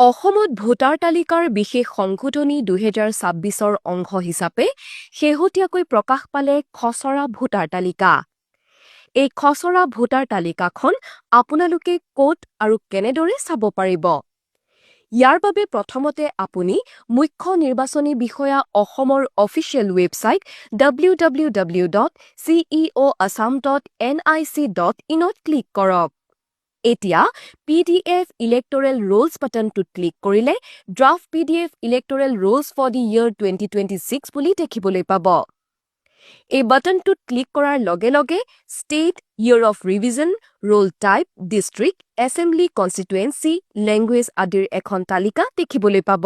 অসমত ভোটাৰ তালিকাৰ বিশেষ সংশোধনী ২০২৬ৰ অংশ হিচাপে শেহতীয়াকৈ প্ৰকাশ পালে খচৰা ভোটাৰ তালিকা। এই খচৰা ভোটাৰ তালিকাখন আপোনালোকে ক'ত আৰু কেনেদৰে চাব পাৰিব? ইয়াৰ বাবে প্ৰথমতে আপুনি মুখ্য নিৰ্বাচনী বিষয়া অসমৰ অফিচিয়েল ৱেবছাইট www.ceoassam.nic.in ত ক্লিক কৰক। এতিয়া PDF ইলেক্টৰেল ৰোলছ বাটনটোত ক্লিক কৰিলে draft PDF electoral rolls for the year 2026 বুলি দেখিবলৈ পাব। এই বাটনটোত ক্লিক কৰাৰ লগে লগে state, year of revision, roll type, district, assembly constituency, language আদিৰ এখন তালিকা দেখিবলৈ পাব।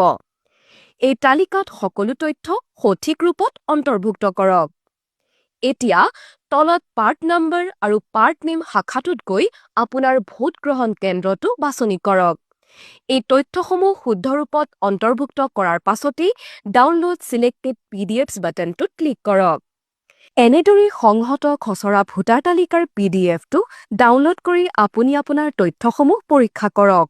এই তালিকাত সকলো তথ্য সঠিক ৰূপত অন্তৰ্ভুক্ত কৰক। এতিয়া তলত পাৰ্ট নম্বৰ আৰু পাৰ্ট নেম শাখাটোত গৈ আপোনাৰ ভোট গ্ৰহণ কেন্দ্ৰটো বাছনি কৰক। এই তথ্যসমূহ শুদ্ধ ৰূপত অন্তৰ্ভুক্ত কৰাৰ পাছতেই ডাউনলোড ছিলেক্টেড PDFs বাটনটোত ক্লিক কৰক। এনেদৰে সংহত খচৰা ভোটাৰ তালিকাৰ PDFটো ডাউনলোড কৰি আপুনি আপোনাৰ তথ্যসমূহ পৰীক্ষা কৰক।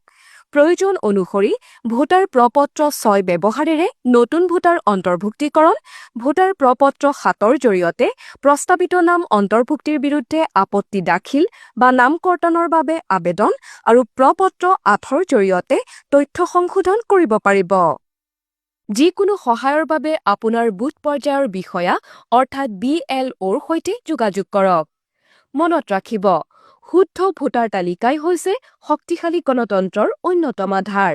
প্ৰয়োজন অনুসৰি ভোটাৰ প্ৰপত্ৰ ৬ ব্যৱহাৰেৰে নতুন ভোটাৰ অন্তৰ্ভুক্তিকৰণ, ভোটাৰ প্ৰপত্ৰ ৭ৰ জৰিয়তে প্ৰস্তাৱিত নাম অন্তৰ্ভুক্তিৰ বিৰুদ্ধে আপত্তি দাখিল বা নাম কৰ্তনৰ বাবে আবেদন আৰু প্ৰপত্ৰ ৮ৰ জৰিয়তে তথ্য সংশোধন কৰিব পাৰিব। যিকোনো সহায়ৰ বাবে আপোনাৰ বুথ পৰ্যায়ৰ বিষয়া অৰ্থাৎ BLOৰ সৈতে যোগাযোগ কৰক। মনত ৰাখিব, শুদ্ধ ভোটাৰ তালিকাই হৈছে শক্তিশালী গণতন্ত্ৰৰ অন্যতম আধাৰ।